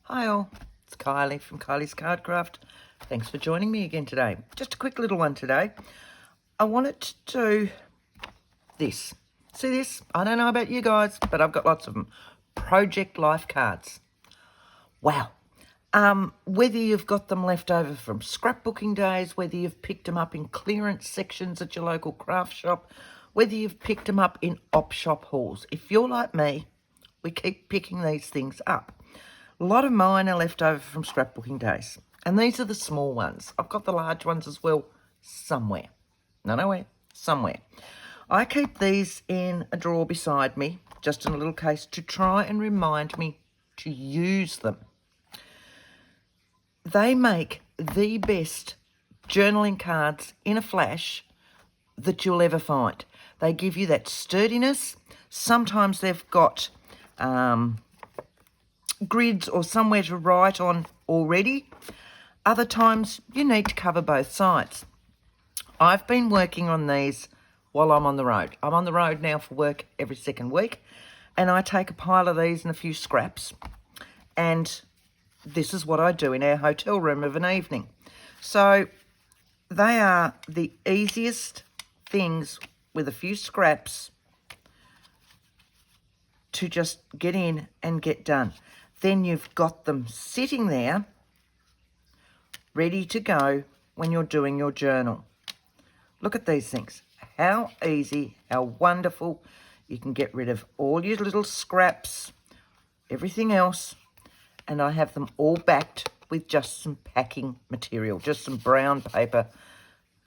Hi all, it's Kylie from Kylie's Cardcraft. Thanks for joining me again today. Just a quick little one today. I wanted to do this. See this? I don't know about you guys, but I've got lots of them. Project Life cards. Wow. Whether you've got them left over from scrapbooking days, whether you've picked them up in clearance sections at your local craft shop, whether you've picked them up in op shop hauls. If you're like me, we keep picking these things up. A lot of mine are left over from scrapbooking days. And these are the small ones. I've got the large ones as well somewhere. No, nowhere. Somewhere. I keep these in a drawer beside me, just in a little case, to try and remind me to use them. They make the best journaling cards in a flash that you'll ever find. They give you that sturdiness. Sometimes they've got grids or somewhere to write on already. Other times you need to cover both sides. I've been working on these while I'm on the road. I'm on the road now for work every second week, and I take a pile of these and a few scraps, and this is what I do in our hotel room of an evening. So they are the easiest things with a few scraps to just get in and get done. Then you've got them sitting there ready to go when you're doing your journal. Look at these things. How easy, how wonderful. You can get rid of all your little scraps, everything else, and I have them all backed with just some packing material, just some brown paper.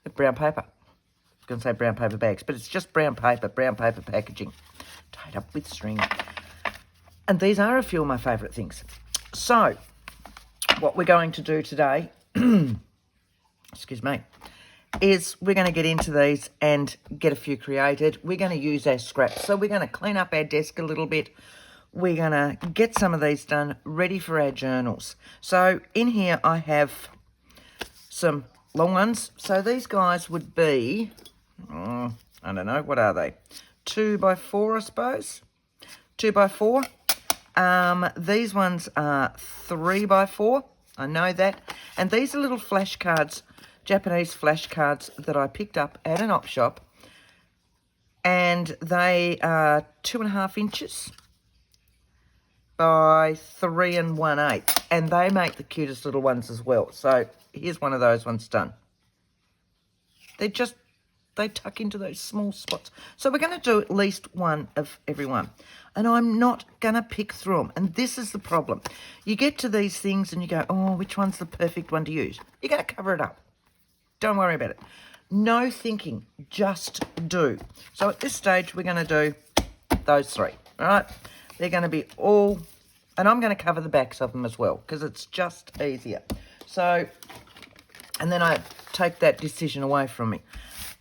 I was going to say brown paper bags, but it's just brown paper packaging, tied up with string. And these are a few of my favourite things. So, what we're going to do today, excuse me, is we're going to get into these and get a few created. We're going to use our scraps. So we're going to clean up our desk a little bit. We're going to get some of these done, ready for our journals. So in here I have some long ones. So these guys would be, I don't know, what are they? 2x4, I suppose. 2x4. These ones are 3x4. I know that. And these are little flashcards, Japanese flashcards that I picked up at an op shop. And they are 2.5 inches by 3 1/8. And they make the cutest little ones as well. So here's one of those ones done. They tuck into those small spots. So we're going to do at least one of every one. And I'm not going to pick through them. And this is the problem. You get to these things and you go, oh, which one's the perfect one to use? You're going to cover it up. Don't worry about it. No thinking. Just do. So at this stage, we're going to do those three. All right? They're going to be all... And I'm going to cover the backs of them as well because it's just easier. So, and then I take that decision away from me.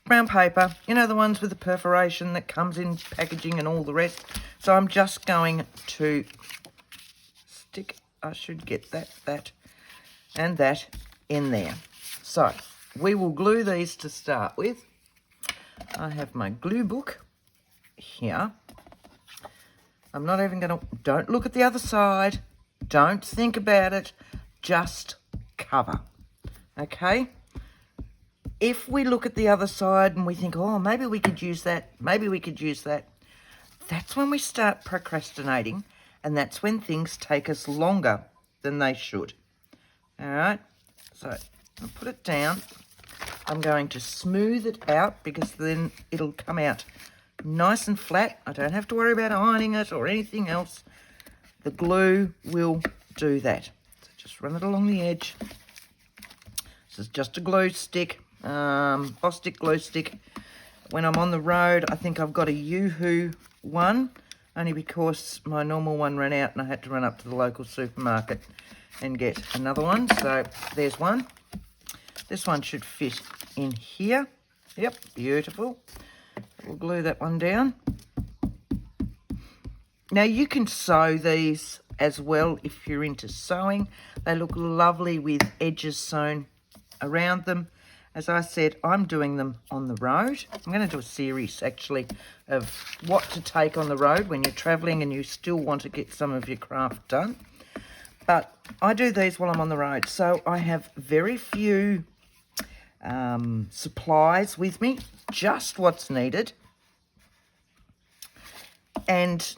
Brown paper, you know, the ones with the perforation that comes in packaging and all the rest. So I'm just going to stick, I should get that, and that in there. So we will glue these to start with. I have my glue book here. I'm not even going to, don't look at the other side. Don't think about it. Just cover. Okay? If we look at the other side and we think, oh, maybe we could use that, that's when we start procrastinating, and that's when things take us longer than they should. All right, so I'll put it down. I'm going to smooth it out because then it'll come out nice and flat. I don't have to worry about ironing it or anything else. The glue will do that. So just run it along the edge. This is just a glue stick. Bostik glue stick. When I'm on the road, I think I've got a Yoo-hoo one, only because my normal one ran out and I had to run up to the local supermarket and get another one. So there's one. This one should fit in here. Yep, beautiful. We'll glue that one down. Now you can sew these as well if you're into sewing. They look lovely with edges sewn around them. As I said, I'm doing them on the road. I'm going to do a series, actually, of what to take on the road when you're travelling and you still want to get some of your craft done. But I do these while I'm on the road, so I have very few supplies with me, just what's needed. And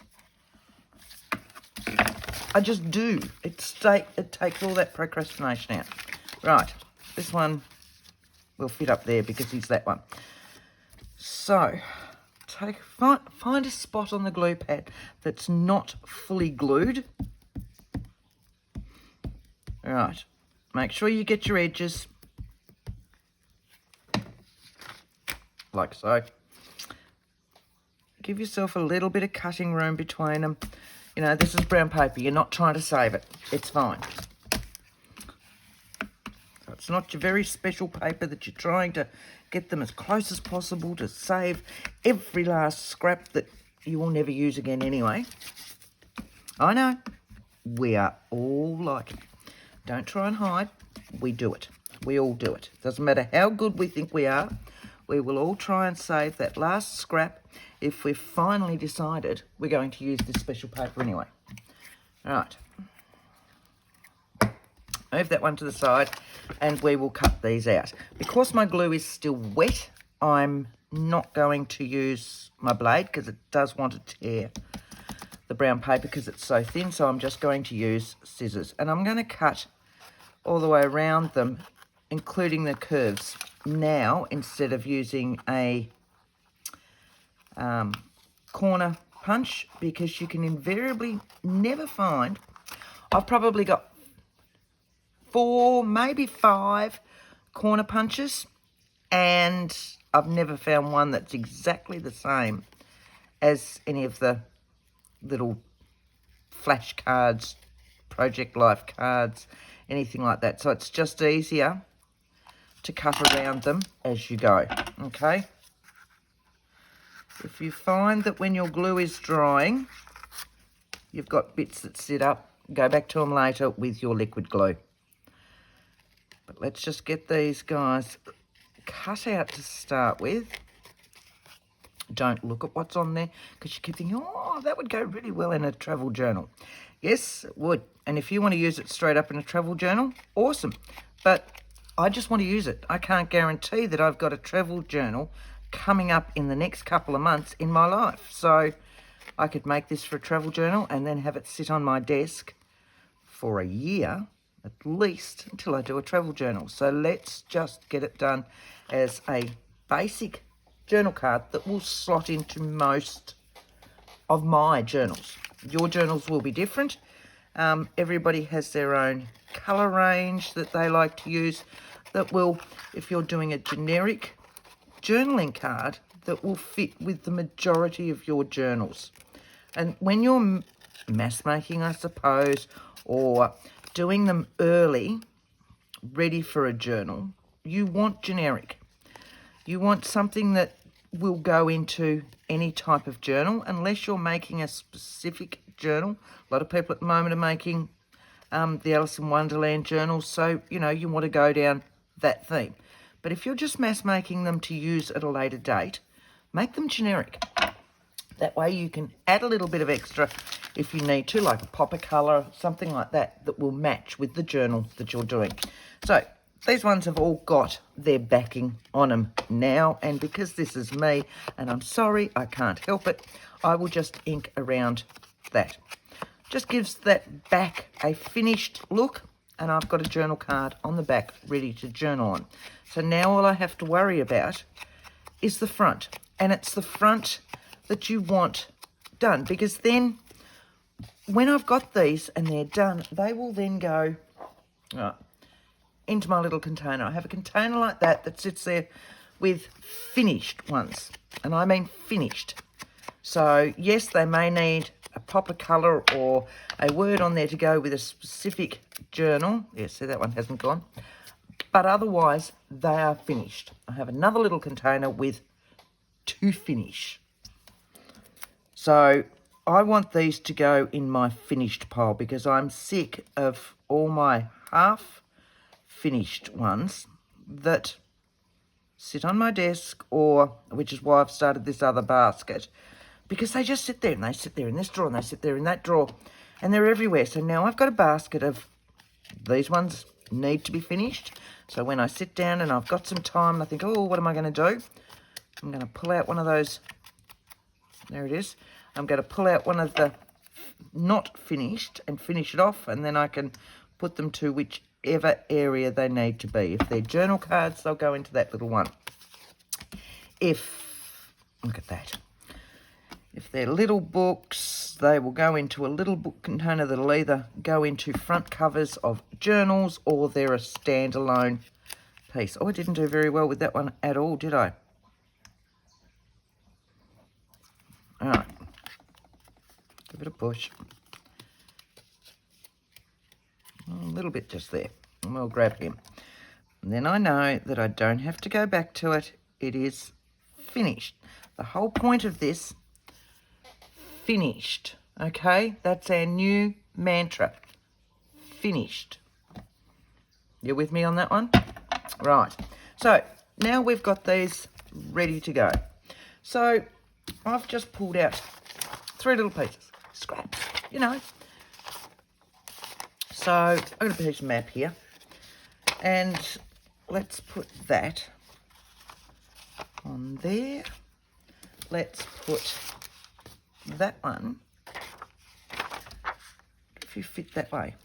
I just do. It takes all that procrastination out. Right, this one will fit up there because he's that one. So, find a spot on the glue pad that's not fully glued. Right, make sure you get your edges like so. Give yourself a little bit of cutting room between them. You know, this is brown paper. You're not trying to save it. It's fine. So it's not your very special paper that you're trying to get them as close as possible to save every last scrap that you will never use again anyway. I know. We are all like it. Don't try and hide. We do it. We all do it. Doesn't matter how good we think we are. We will all try and save that last scrap if we've finally decided we're going to use this special paper anyway. All right. Move that one to the side and we will cut these out. Because my glue is still wet, I'm not going to use my blade because it does want to tear the brown paper because it's so thin. So I'm just going to use scissors. And I'm going to cut all the way around them, including the curves now, instead of using a corner punch, because you can invariably never find, I've probably got 4, maybe 5 corner punches, and I've never found one that's exactly the same as any of the little flash cards, Project Life cards, anything like that. So it's just easier to cut around them as you go, okay? If you find that when your glue is drying, you've got bits that sit up, go back to them later with your liquid glue. But let's just get these guys cut out to start with. Don't look at what's on there because you keep thinking, oh, that would go really well in a travel journal. Yes, it would. And if you want to use it straight up in a travel journal, awesome. But I just want to use it. I can't guarantee that I've got a travel journal coming up in the next couple of months in my life. So I could make this for a travel journal and then have it sit on my desk for a year at least until I do a travel journal. So let's just get it done as a basic journal card that will slot into most of my journals. Your journals will be different. Everybody has their own colour range that they like to use that will, if you're doing a generic journaling card, that will fit with the majority of your journals. And when you're mass making, I suppose, or doing them early, ready for a journal, you want generic. You want something that will go into any type of journal, unless you're making a specific journal. A lot of people at the moment are making the Alice in Wonderland journals, so, you know, you want to go down that theme. But if you're just mass making them to use at a later date, make them generic. That way you can add a little bit of extra if you need to, like a pop of colour, something like that, that will match with the journal that you're doing. So these ones have all got their backing on them now, and because this is me, and I'm sorry, I can't help it, I will just ink around that. Just gives that back a finished look, and I've got a journal card on the back ready to journal on. So now all I have to worry about is the front, and it's the front that you want done, because then when I've got these and they're done, they will then go into my little container. I have a container like that that sits there with finished ones, and I mean finished. So yes, they may need a pop of colour or a word on there to go with a specific journal. Yeah, see, that one hasn't gone. But otherwise, they are finished. I have another little container with to finish. So I want these to go in my finished pile, because I'm sick of all my half finished ones that sit on my desk, or which is why I've started this other basket, because they just sit there, and they sit there in this drawer, and they sit there in that drawer, And they're everywhere. So now I've got a basket of, these ones need to be finished. So when I sit down and I've got some time and I think, oh, what am I going to do? I'm going to pull out one of those. There it is. I'm going to pull out one of the not finished and finish it off, and then I can put them to whichever area they need to be. If they're journal cards, they'll go into that little one. Look at that. If they're little books, they will go into a little book container that'll either go into front covers of journals or they're a standalone piece. Oh, I didn't do very well with that one at all, did I? All right. Give it a push. A little bit just there. And we'll grab him. And then I know that I don't have to go back to it. It is finished. The whole point of this, finished. Okay? That's our new mantra. Finished. You with me on that one? Right. So, now we've got these ready to go. So, I've just pulled out 3 little pieces. Scraps, you know. So, I've got a piece of map here. And let's put that on there. Let's put that one, if you fit that way.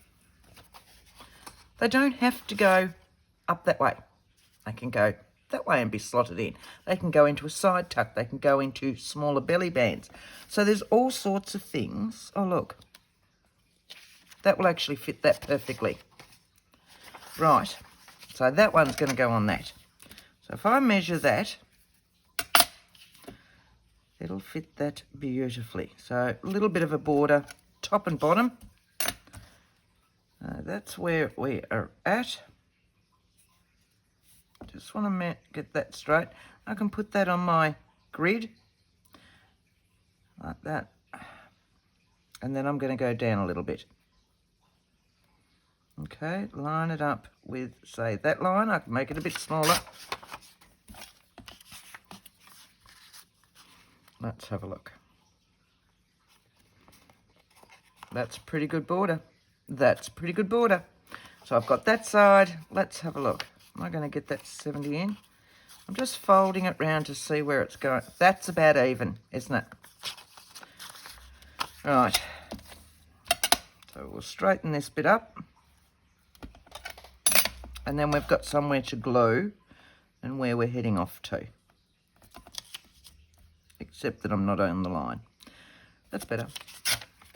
They don't have to go up that way. They can go that way and be slotted in. They can go into a side tuck. They can go into smaller belly bands. So there's all sorts of things. Oh, look. That will actually fit that perfectly. Right. So that one's going to go on that. So if I measure that, it'll fit that beautifully. So a little bit of a border, top and bottom. That's where we are at. Just want to get that straight. I can put that on my grid, like that. And then I'm going to go down a little bit. Okay, line it up with, say, that line. I can make it a bit smaller. Let's have a look. That's a pretty good border. That's a pretty good border. So I've got that side. Let's have a look. Am I going to get that 70 in? I'm just folding it round to see where it's going. That's about even, isn't it? Right. So we'll straighten this bit up. And then we've got somewhere to glue and where we're heading off to. Except that I'm not on the line. That's better.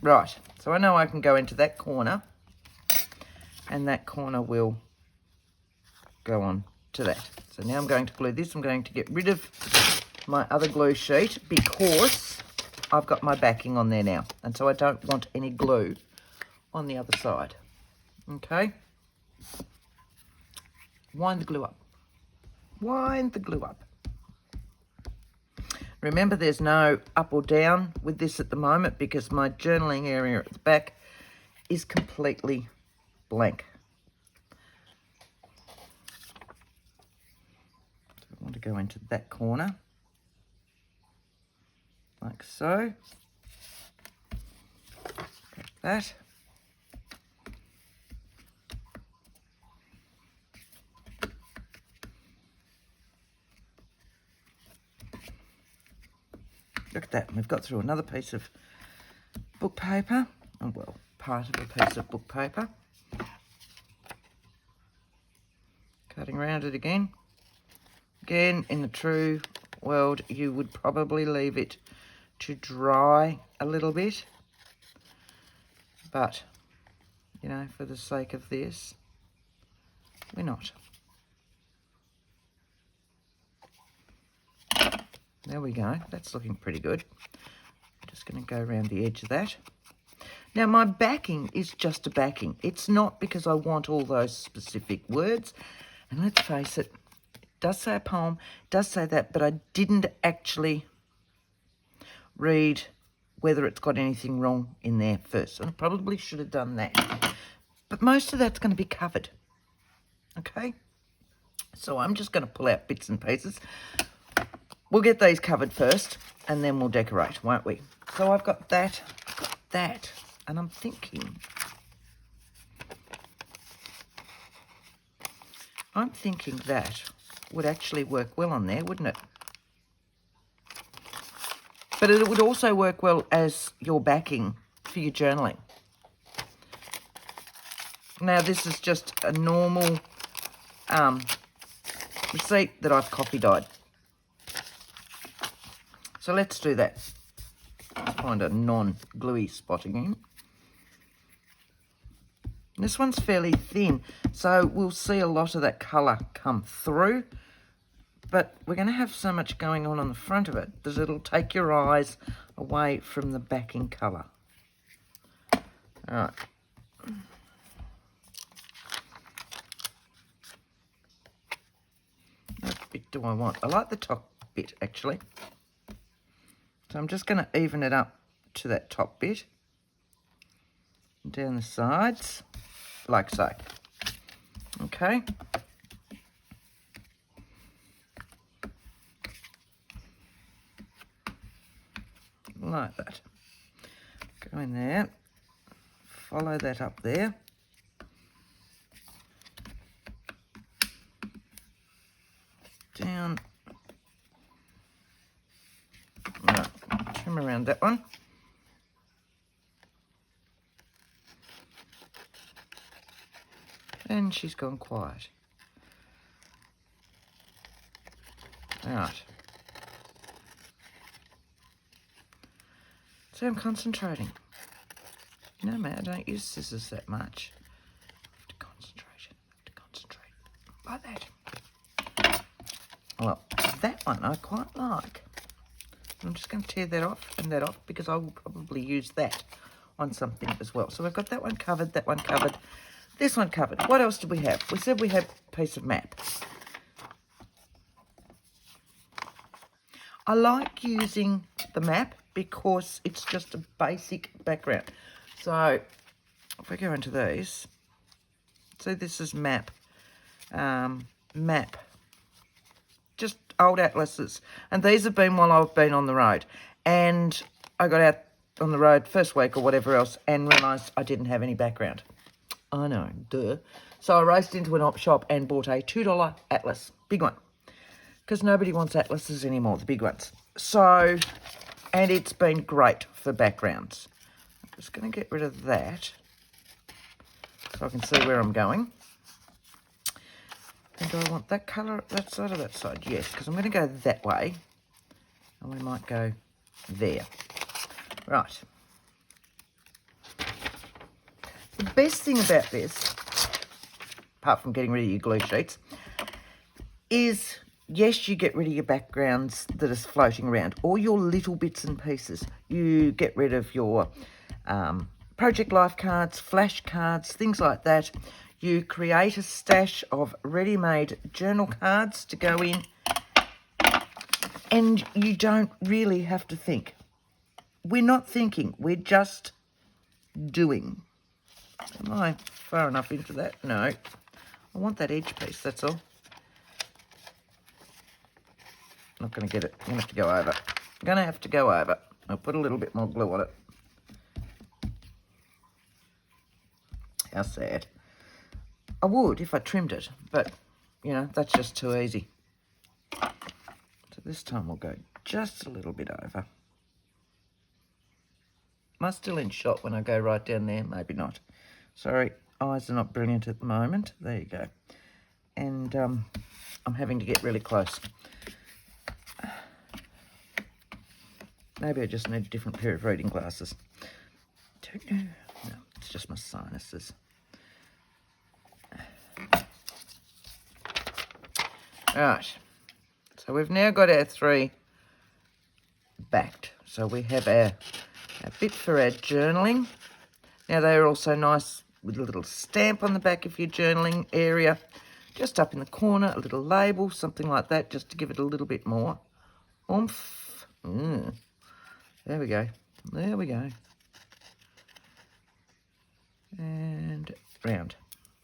Right, so I know I can go into that corner, and that corner will go on to that. So now I'm going to glue this. I'm going to get rid of my other glue sheet because I've got my backing on there now, and so I don't want any glue on the other side. Okay? Wind the glue up. Wind the glue up. Remember, there's no up or down with this at the moment because my journaling area at the back is completely blank. So I want to go into that corner, like so. Like that. Look at that. We've got through another piece of book paper. Oh, well, part of a piece of book paper. Cutting around it again. Again, in the true world, you would probably leave it to dry a little bit. But, you know, for the sake of this, we're not. There we go. That's looking pretty good. I'm just going to go around the edge of that. Now, my backing is just a backing. It's not because I want all those specific words. And let's face it, it does say a poem, it does say that, but I didn't actually read whether it's got anything wrong in there first. And I probably should have done that. But most of that's going to be covered. Okay? So I'm just going to pull out bits and pieces. We'll get these covered first, and then we'll decorate, won't we? So I've got that. And I'm thinking that would actually work well on there, wouldn't it? But it would also work well as your backing for your journaling. Now, this is just a normal receipt that I've copy-dyed. So let's do that. Find a non-gluey spot again. This one's fairly thin, so we'll see a lot of that colour come through. But we're going to have so much going on the front of it that it'll take your eyes away from the backing colour. All right. What bit do I want? I like the top bit, actually. So I'm just going to even it up to that top bit. Down the sides, like so. Okay. Like that. Go in there, follow that up there. Down. Right, trim around that one. And she's gone quiet. All right. So I'm concentrating. No, mate, I don't use scissors that much. I have to concentrate. Like that. Well, that one I quite like. I'm just going to tear that off and that off because I will probably use that on something as well. So we've got that one covered, this one covered. What else did we have? We said we had a piece of map. I like using the map because it's just a basic background. So if we go into these, so this is map, just old atlases. And these have been while I've been on the road. And I got out on the road first week or whatever else and realised I didn't have any background. I know, duh. So I raced into an op shop and bought a $2 atlas, big one. Because nobody wants atlases anymore, the big ones. So, and it's been great for backgrounds. I'm just going to get rid of that so I can see where I'm going. And do I want that colour, that side or that side? Yes, because I'm going to go that way. And we might go there. Right. The best thing about this, apart from getting rid of your glue sheets, is, yes, you get rid of your backgrounds that is floating around, all your little bits and pieces. You get rid of your project life cards, flash cards, things like that. You create a stash of ready-made journal cards to go in, and you don't really have to think. We're not thinking, we're just doing. Am I far enough into that? No. I want that edge piece, that's all. Not going to get it. I'm going to have to go over. I'm going to have to go over. I'll put a little bit more glue on it. How sad. I would if I trimmed it, but, you know, that's just too easy. So this time we'll go just a little bit over. Am I still in shot when I go right down there? Maybe not. Sorry, eyes are not brilliant at the moment. There you go. And I'm having to get really close. Maybe I just need a different pair of reading glasses. Don't know. No, it's just my sinuses. Right. So we've now got our 3 backed. So we have our bit for our journaling. Now they're also nice with a little stamp on the back of your journaling area. Just up in the corner, a little label, something like that, just to give it a little bit more oomph. There we go. There we go. And round.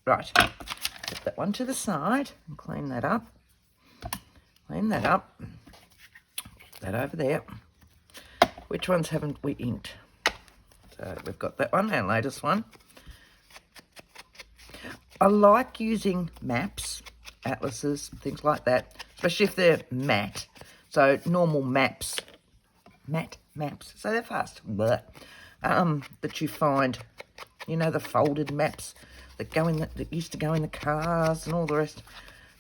Right. Put that one to the side and clean that up. Clean that up. Put that over there. Which ones haven't we inked? So we've got that one, our latest one. I like using maps, atlases, things like that, especially if they're matte. So normal maps, matte maps, so they're fast. But you find, you know, the folded maps that that used to go in the cars and all the rest.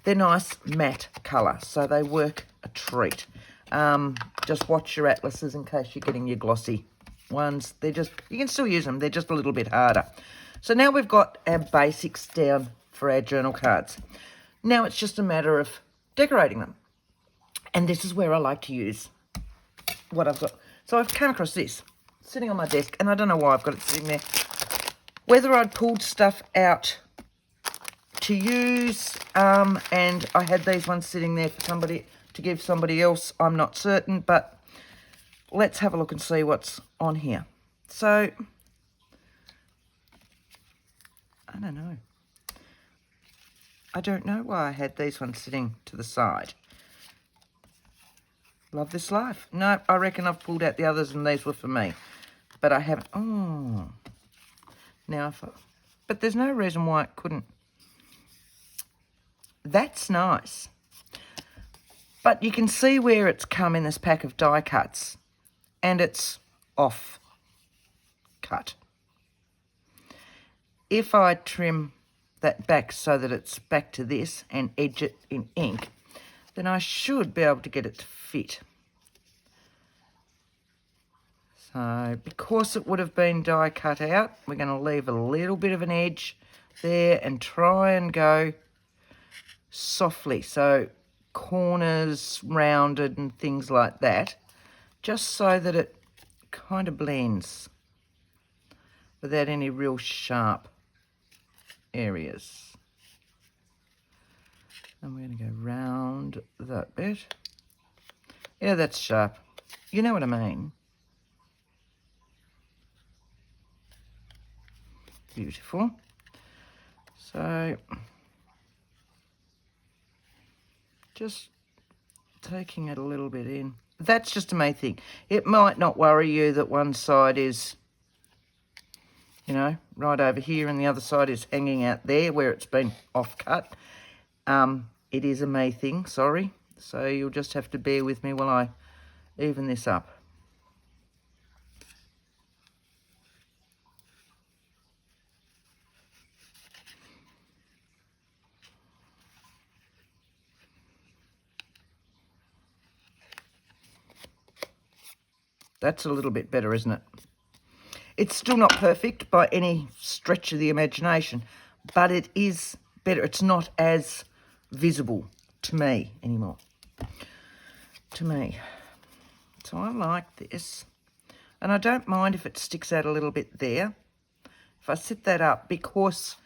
They're nice matte colour, so they work a treat. Just watch your atlases in case you're getting your glossy ones. You can still use them, they're just a little bit harder. So now we've got our basics down for our journal cards. Now it's just a matter of decorating them. And this is where I like to use what I've got. So I've come across this sitting on my desk, and I don't know why I've got it sitting there. Whether I'd pulled stuff out to use, and I had these ones sitting there for somebody to give somebody else, I'm not certain, but let's have a look and see what's on here. So I don't know. I don't know why I had these ones sitting to the side. Love this life. No, I reckon I've pulled out the others and these were for me. But I haven't. Oh. Now, but there's no reason why it couldn't. That's nice. But you can see where it's come in this pack of die cuts. And it's off cut. If I trim that back so that it's back to this and edge it in ink, then I should be able to get it to fit. So because it would have been die cut out, we're going to leave a little bit of an edge there and try and go softly. So corners rounded and things like that, just so that it kind of blends without any real sharp areas. And we're going to go round that bit. Yeah, that's sharp. You know what I mean. Beautiful. So, just taking it a little bit in. That's just a main thing. It might not worry you that one side is, you know, right over here and the other side is hanging out there where it's been off cut. It is a May thing, sorry. So you'll just have to bear with me while I even this up. That's a little bit better, isn't it? It's still not perfect by any stretch of the imagination, but it is better. It's not as visible to me anymore. To me. So I like this. And I don't mind if it sticks out a little bit there. If I sit that up, because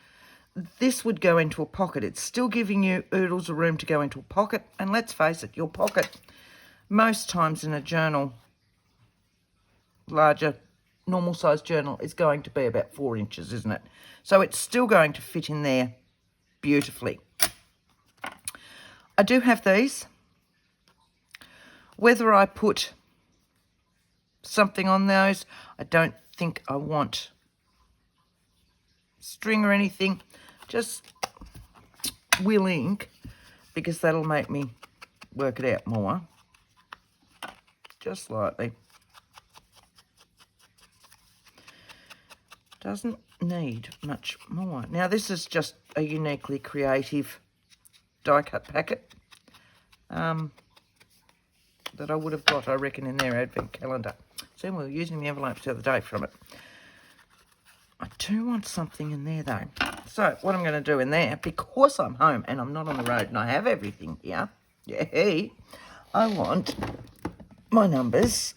this would go into a pocket. It's still giving you oodles of room to go into a pocket. And let's face it, your pocket, most times in a journal, larger, normal size journal, is going to be about 4 inches, isn't it? So it's still going to fit in there beautifully. I do have these. Whether I put something on those, I don't think I want string or anything. Just will ink, because that'll make me work it out more. Just slightly. Doesn't need much more. Now this is just a uniquely creative die cut packet that I would have got, I reckon, in their advent calendar. See, we were using the envelopes the other day from it. I do want something in there though. So what I'm going to do in there, because I'm home and I'm not on the road and I have everything here, I want my numbers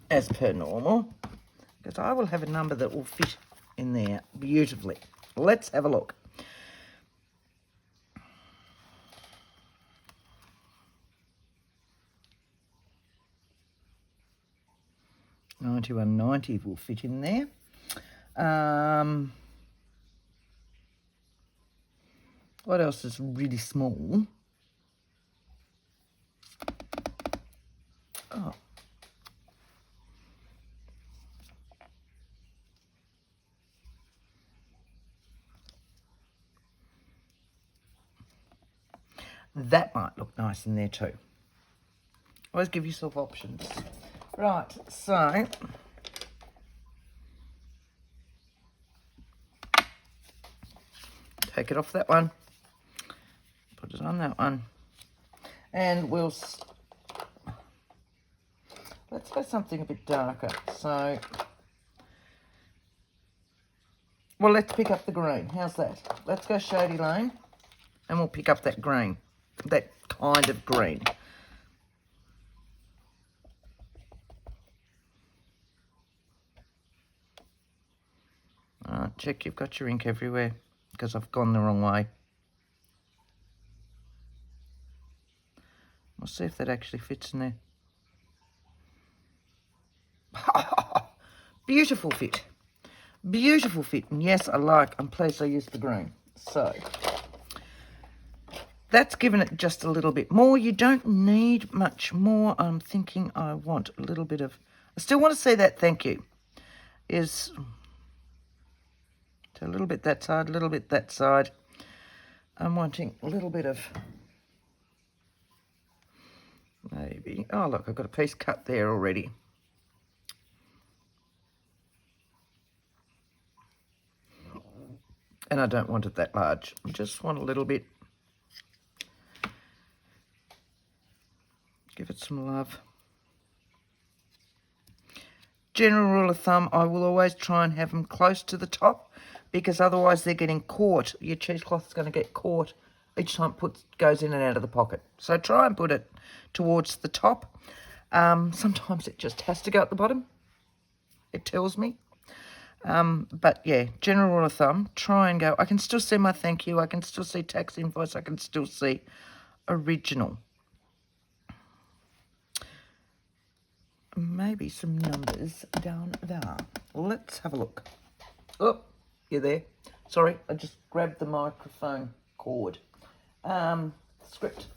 as per normal, because I will have a number that will fit in there beautifully. Let's have a look. $91.90 will fit in there. What else is really small? Oh. That might look nice in there too. Always give yourself options. Right, so take it off that one, put it on that one, and let's go something a bit darker. So, well, let's pick up the green. How's that? Let's go Shady Lane, and we'll pick up that green, that kind of green. Check you've got your ink everywhere, because I've gone the wrong way. We'll see if that actually fits in there. Beautiful fit. Beautiful fit. And yes, I'm pleased I used the green. So, that's given it just a little bit more. You don't need much more. I'm thinking I want a little bit of... I still want to see that thank you. Is... So a little bit that side, a little bit that side. I'm wanting a little bit of... Maybe... Oh, look, I've got a piece cut there already. And I don't want it that large. I just want a little bit. Give it some love. General rule of thumb, I will always try and have them close to the top, because otherwise they're getting caught. Your cheesecloth is going to get caught each time it goes in and out of the pocket. So try and put it towards the top. Sometimes it just has to go at the bottom. It tells me. But yeah, general rule of thumb, try and go. I can still see my thank you. I can still see tax invoice. I can still see original. Maybe some numbers down there. Let's have a look. Oh, you're there. Sorry, I just grabbed the microphone cord. Script.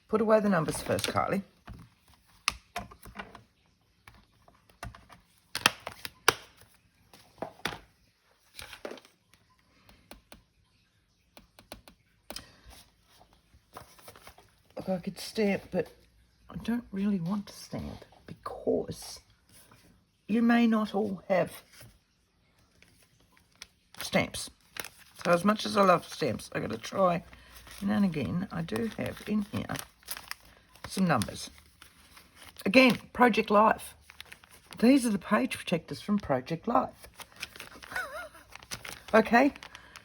Put away the numbers first, Kylie. Look, I could stamp, but I don't really want to stamp because you may not all have stamps. So as much as I love stamps, I've got to try. Now and again, I do have in here some numbers. Again, Project Life. These are the page protectors from Project Life. Okay,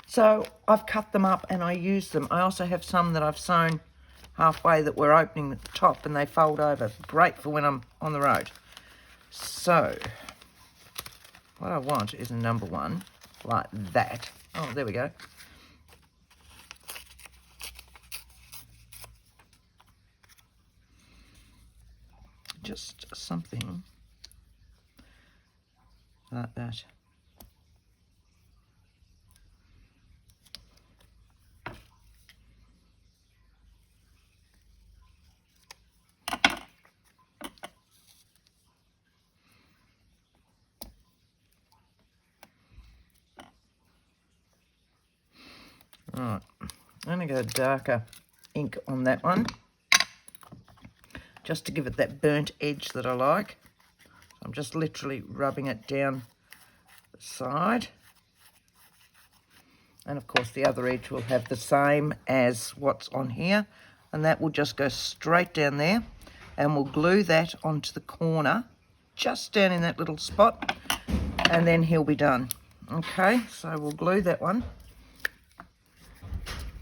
so I've cut them up and I use them. I also have some that I've sewn halfway that we're opening at the top and they fold over. Great for when I'm on the road. So, what I want is a number one like that. Oh, there we go. Just something like that. Right, I'm going to go darker ink on that one, just to give it that burnt edge that I like. I'm just literally rubbing it down the side. And of course the other edge will have the same as what's on here, and that will just go straight down there, and we'll glue that onto the corner, just down in that little spot, and then he'll be done. Okay, so we'll glue that one.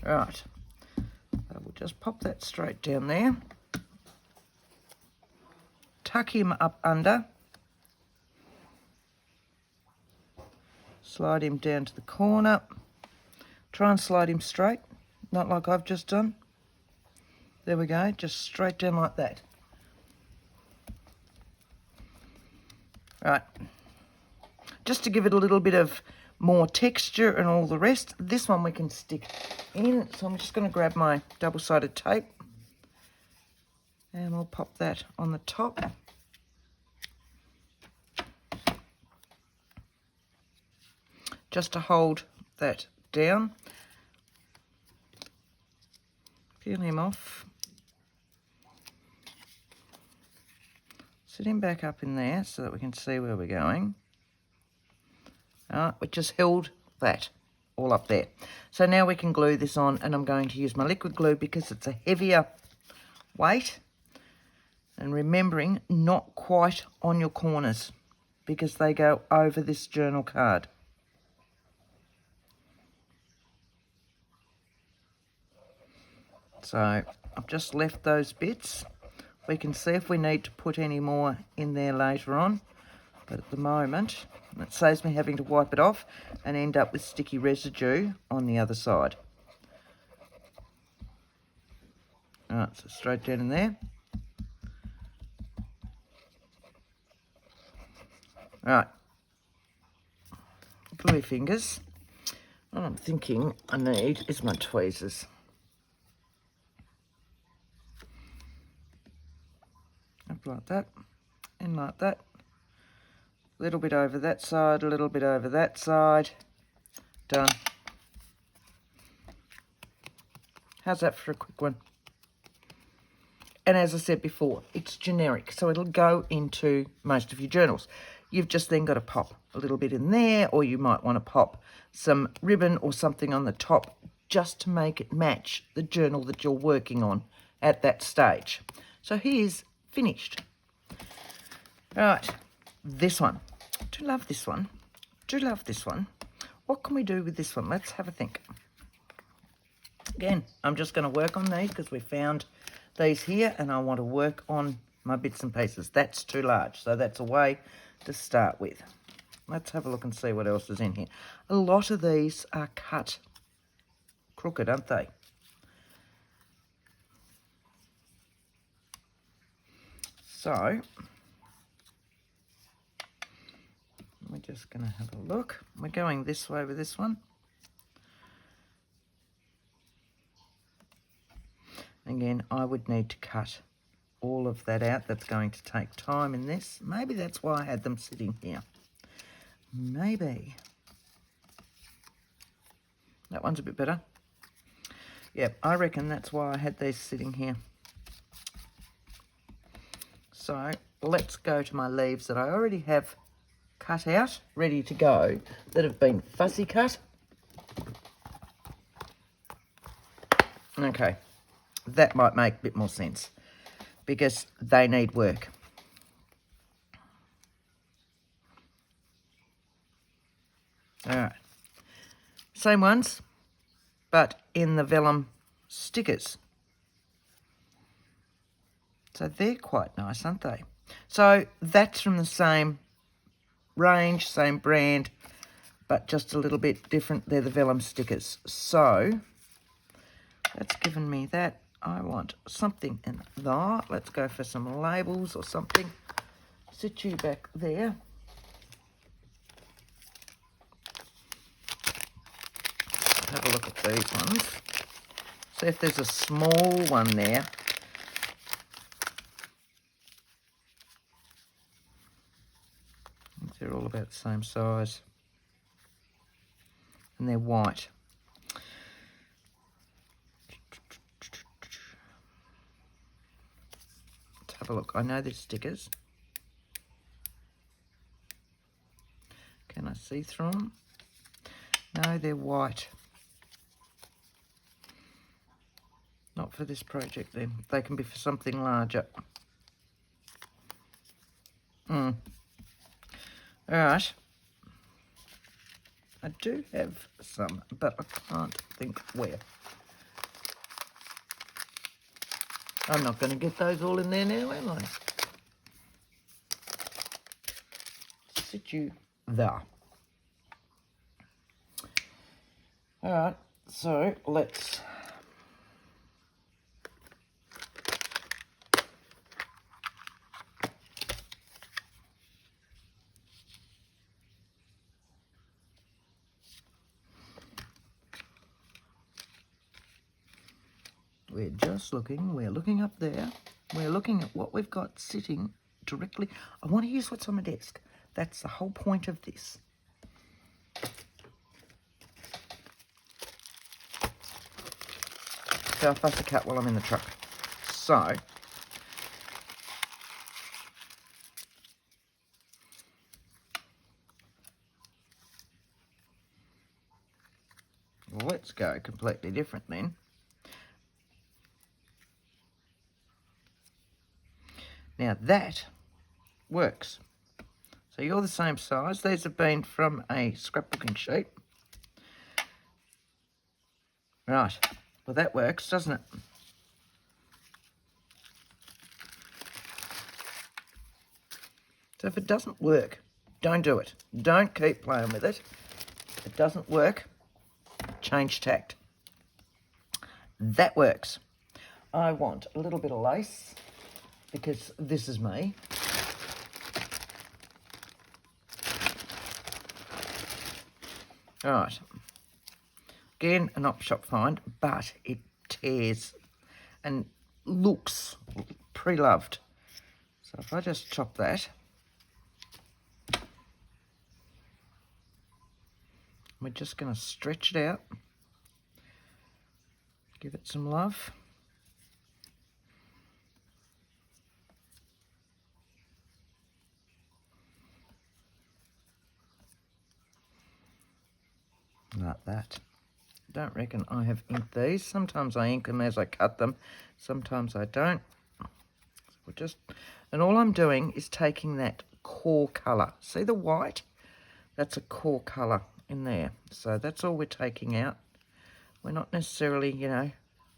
Right, so we'll just pop that straight down there. Tuck him up under. Slide him down to the corner. Try and slide him straight, not like I've just done. There we go, just straight down like that. Right, just to give it a little bit of more texture and all the rest. This one we can stick in, so I'm just going to grab my double-sided tape and we'll pop that on the top. Just to hold that down. Peel him off. Sit him back up in there so that we can see where we're going. We just held that all up there. So now we can glue this on, and I'm going to use my liquid glue because it's a heavier weight. And remembering, not quite on your corners because they go over this journal card. So I've just left those bits. We can see if we need to put any more in there later on. But at the moment, it saves me having to wipe it off and end up with sticky residue on the other side. Alright, so straight down in there. Alright, glue fingers. What I'm thinking I need is my tweezers. Up like that, and like that. A little bit over that side, a little bit over that side. Done. How's that for a quick one? And as I said before, it's generic, so it'll go into most of your journals. You've just then got to pop a little bit in there, or you might want to pop some ribbon or something on the top just to make it match the journal that you're working on at that stage. So here's finished. All right, this one. Do love this one. Do love this one. What can we do with this one? Let's have a think. Again, I'm just going to work on these because we found these here, and I want to work on my bits and pieces. That's too large, so that's a way to start with. Let's have a look and see what else is in here. A lot of these are cut crooked, aren't they? So we're just going to have a look. We're going this way with this one. Again, I would need to cut all of that out. That's going to take time in this. Maybe that's why I had them sitting here. Maybe. That one's a bit better. Yep, I reckon that's why I had these sitting here. So let's go to my leaves that I already have cut out, ready to go, that have been fussy cut. Okay, that might make a bit more sense because they need work. All right, same ones, but in the vellum stickers. So they're quite nice, aren't they? So that's from the same range, same brand, but just a little bit different. They're the vellum stickers. So that's given me that. I want something in there. Let's go for some labels or something. Sit you back there. Have a look at these ones. See if there's a small one there. They're all about the same size. And they're white. Let's have a look. I know there's stickers. Can I see through them? No, they're white. Not for this project then. They can be for something larger. Alright. I do have some, but I can't think where. I'm not going to get those all in there now, am I? Sit you there. Alright, so let's... We're just looking, we're looking up there, we're looking at what we've got sitting directly. I want to use what's on my desk. That's the whole point of this. So I fussy cut while I'm in the truck. So let's go completely different then. Now that works. So you're the same size. These have been from a scrapbooking sheet. Right. Well, that works, doesn't it? So if it doesn't work, don't do it. Don't keep playing with it. If it doesn't work, change tact. That works. I want a little bit of lace because this is me. All right. Again, an op shop find, but it tears and looks pre-loved. So if I just chop that, we're just going to stretch it out, give it some love. Like that. Don't reckon I have inked these. Sometimes I ink them as I cut them, sometimes I don't. So and all I'm doing is taking that core colour. See the white? That's a core colour in there. So that's all we're taking out. We're not necessarily, you know,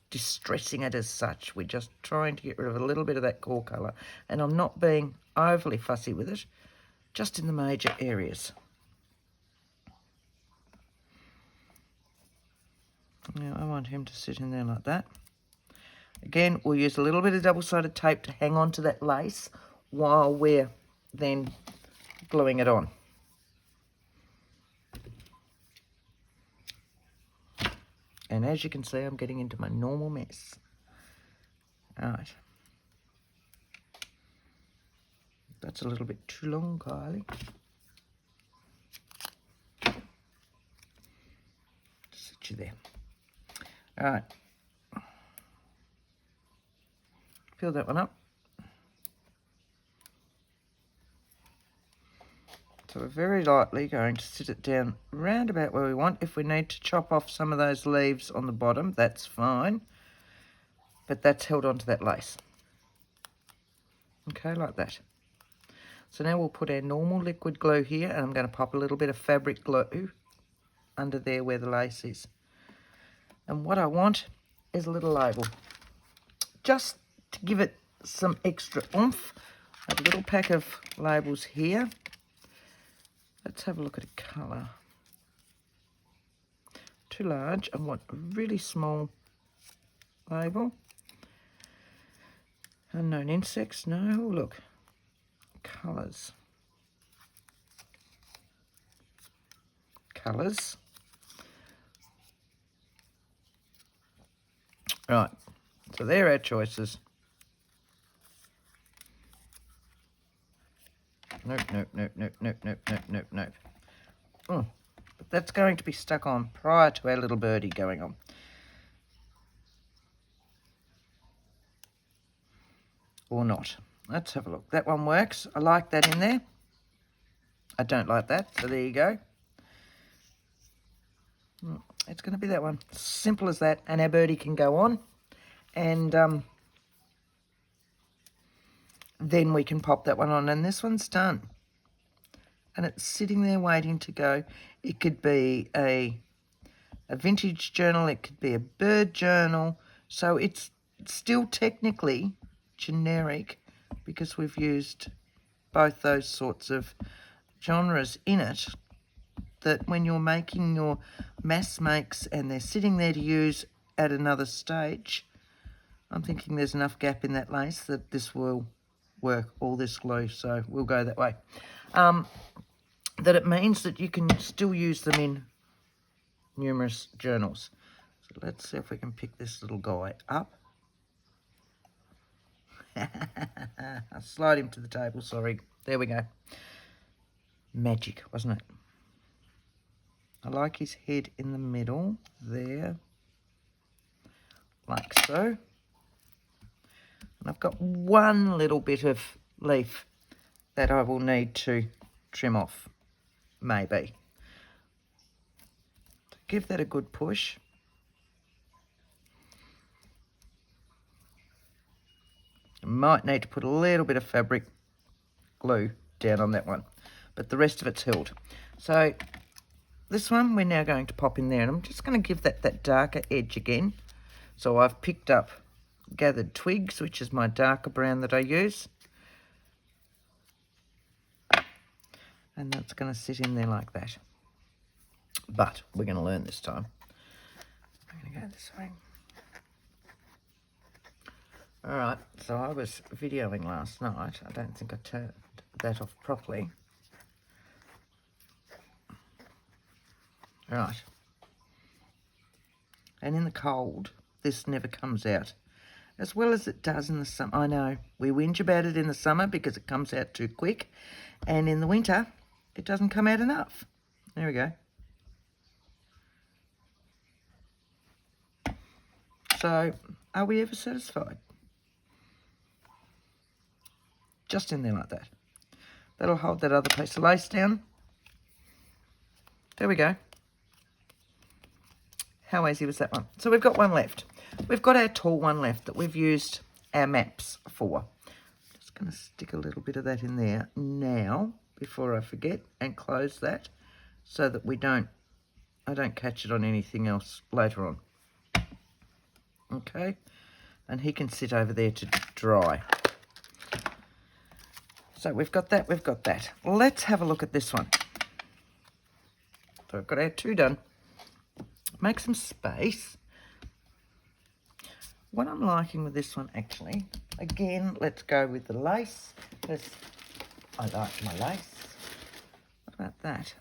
distressing it as such. We're just trying to get rid of a little bit of that core colour. And I'm not being overly fussy with it, just in the major areas. Now I want him to sit in there like that. Again, we'll use a little bit of double-sided tape to hang on to that lace while we're then gluing it on. And as you can see, I'm getting into my normal mess. All right. That's a little bit too long, Kylie. Sit you there. All right. Peel that one up. So we're very lightly going to sit it down round about where we want. If we need to chop off some of those leaves on the bottom, that's fine. But that's held onto that lace. Okay, like that. So now we'll put our normal liquid glue here, and I'm going to pop a little bit of fabric glue under there where the lace is. And what I want is a little label. Just to give it some extra oomph. I have a little pack of labels here. Let's have a look at a colour. Too large. I want a really small label. Unknown insects. No, look. Colours. Colours. Right. So there are our choices. Nope, nope, nope, nope, nope, nope, nope, nope, nope. But that's going to be stuck on prior to our little birdie going on. Or not. Let's have a look. That one works. I like that in there. I don't like that, so there you go. It's going to be that one. Simple as that, and our birdie can go on. And then we can pop that one on, and this one's done. And it's sitting there waiting to go. It could be a vintage journal, it could be a bird journal. So it's still technically generic because we've used both those sorts of genres in it, that when you're making your mass makes and they're sitting there to use at another stage, I'm thinking there's enough gap in that lace that this will work, all this glue, so we'll go that way. That it means that you can still use them in numerous journals. So let's see if we can pick this little guy up. I'll slide him to the table, sorry. There we go. Magic, wasn't it? I like his head in the middle there. like so. And I've got one little bit of leaf that I will need to trim off, maybe. Give that a good push. I might need to put a little bit of fabric glue down on that one, but the rest of it's held. So this one we're now going to pop in there, and I'm just going to give that darker edge again. So I've picked up Gathered Twigs, which is my darker brown that I use, and that's going to sit in there like that. But we're going to learn this time. I'm going to go this way. Alright, so I was videoing last night. I don't think I turned that off properly. Right. And in the cold, this never comes out as well as it does in the summer. I know, we whinge about it in the summer because it comes out too quick. And in the winter, it doesn't come out enough. There we go. So, are we ever satisfied? Just in there like that. That'll hold that other piece of lace down. There we go. How easy was that one? So we've got one left. We've got our tall one left that we've used our maps for. Just going to stick a little bit of that in there now before I forget, and close that so that I don't catch it on anything else later on. Okay, and he can sit over there to dry. So we've got that, we've got that. Let's have a look at this one. So I've got our two done. Make some space. What I'm liking with this one, actually, again, let's go with the lace, because I like my lace. What about that?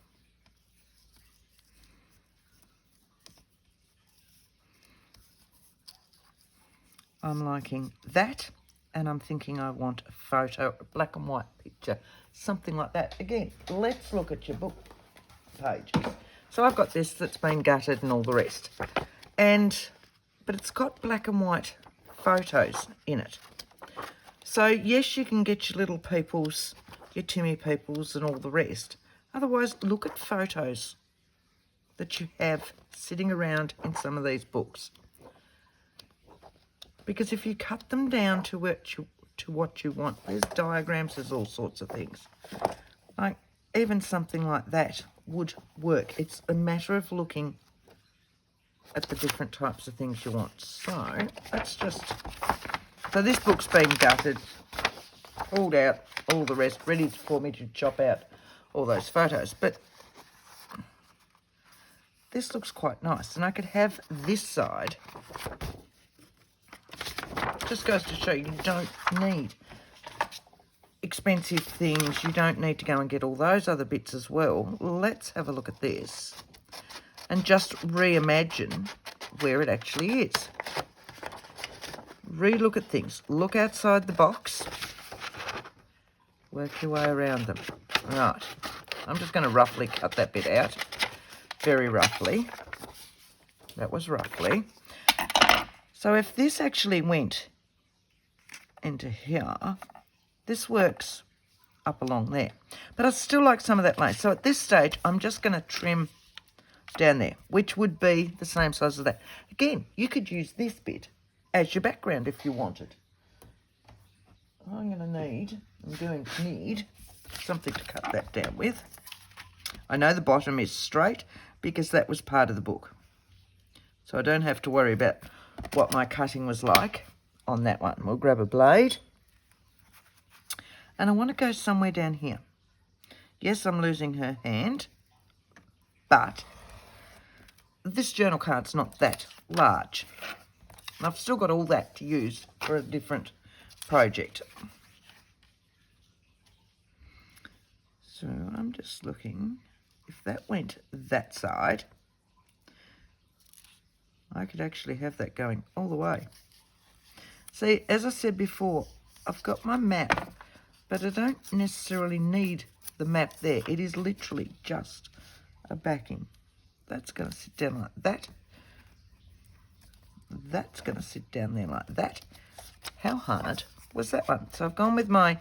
I'm liking that. And I'm thinking I want a photo, a black and white picture, something like that. Again, let's look at your book pages. So I've got this that's been gutted and all the rest. But it's got black and white photos in it. So yes, you can get your little peoples, your Timmy peoples and all the rest. Otherwise, look at photos that you have sitting around in some of these books. Because if you cut them down to what you want, there's diagrams, there's all sorts of things. Like, even something like that would work. It's a matter of looking at the different types of things you want. So, so this book's been gutted, pulled out, all the rest, ready for me to chop out all those photos. But this looks quite nice. And I could have this side. Just goes to show you don't need expensive things. You don't need to go and get all those other bits as well. Let's have a look at this and just reimagine where it actually is. Re-look at things. Look outside the box. Work your way around them. Right. I'm just going to roughly cut that bit out. Very roughly. That was roughly. So if this actually went into here, this works up along there. But I still like some of that lace. So at this stage, I'm just going to trim down there, which would be the same size as that. Again, you could use this bit as your background if you wanted. I'm going to need something to cut that down with. I know the bottom is straight because that was part of the book. So I don't have to worry about what my cutting was like on that one. We'll grab a blade. And I want to go somewhere down here. Yes, I'm losing her hand, but this journal card's not that large. And I've still got all that to use for a different project. So I'm just looking, if that went that side, I could actually have that going all the way. See, as I said before, I've got my map, but I don't necessarily need the map there. It is literally just a backing. That's going to sit down like that. that's going to sit down there like that. How hard was that one? So I've gone with my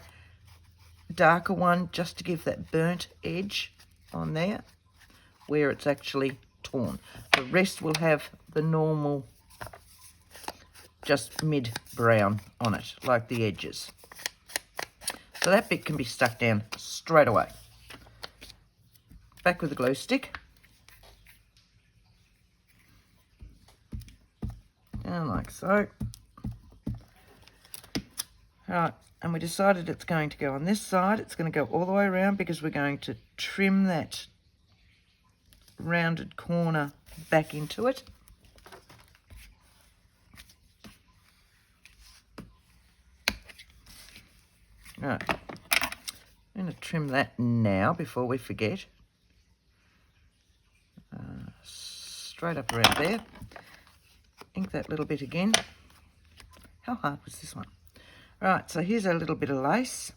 darker one just to give that burnt edge on there where it's actually torn. The rest will have the normal, just mid-brown on it, like the edges. So that bit can be stuck down straight away. Back with the glue stick. And like so. Right, and we decided it's going to go on this side. It's going to go all the way around because we're going to trim that rounded corner back into it. Right, I'm going to trim that now before we forget. Straight up around there. Ink that little bit again. How hard was this one? Right, so here's a little bit of lace.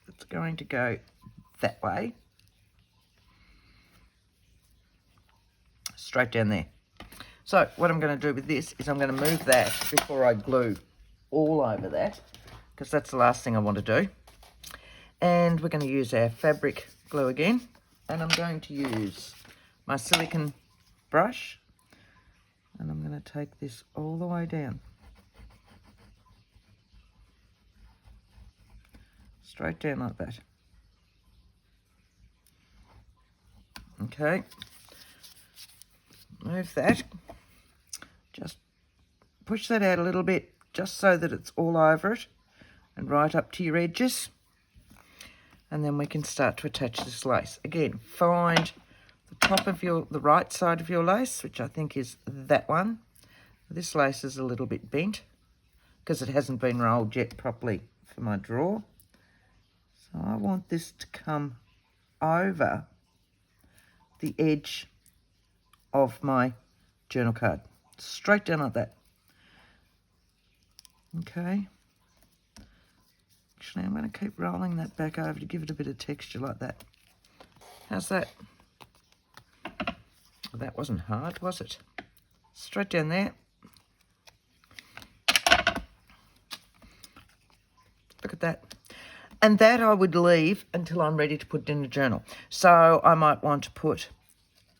It's going to go that way. Straight down there. So what I'm going to do with this is I'm going to move that before I glue all over that, because that's the last thing I want to do. And we're going to use our fabric glue again, and I'm going to use my silicone brush, and I'm going to take this all the way down. Straight down like that. Okay. Move that. Just push that out a little bit, just so that it's all over it and right up to your edges. And then we can start to attach this lace. Again, find the top of the right side of your lace, which I think is that one. This lace is a little bit bent because it hasn't been rolled yet properly for my drawer. So I want this to come over the edge of my journal card. Straight down like that. Okay. Actually, I'm going to keep rolling that back over to give it a bit of texture like that. How's that? Well, that wasn't hard, was it? Straight down there. Look at that. And that I would leave until I'm ready to put it in the journal. So I might want to put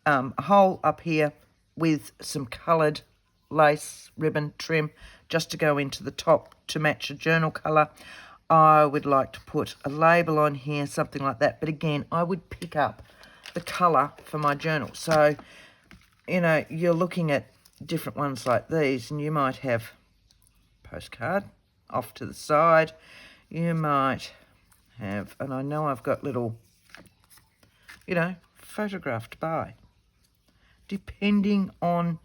a hole up here with some coloured lace ribbon trim just to go into the top to match a journal colour. I would like to put a label on here, something like that. But again, I would pick up the colour for my journal. So, you know, you're looking at different ones like these, and you might have postcard off to the side. You might have, and I know I've got little, you know, photographed by, depending on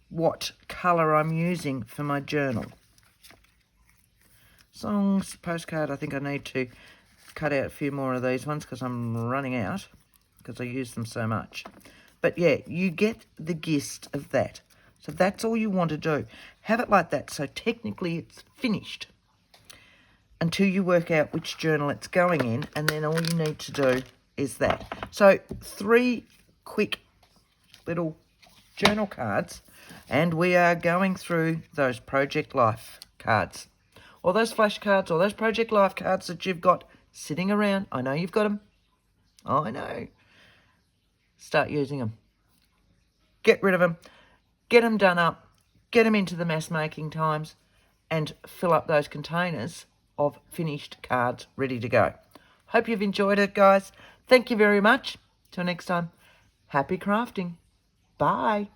what colour I'm using for my journal. Songs, postcard, I think I need to cut out a few more of these ones because I'm running out because I use them so much. But yeah, you get the gist of that. So that's all you want to do. Have it like that, so technically it's finished until you work out which journal it's going in, and then all you need to do is that. So 3 quick little journal cards, and we are going through those Project Life cards. All those flashcards, all those Project Life cards that you've got sitting around. I know you've got them. I know. Start using them. Get rid of them. Get them done up. Get them into the mass making times and fill up those containers of finished cards ready to go. Hope you've enjoyed it, guys. Thank you very much. Till next time, happy crafting. Bye.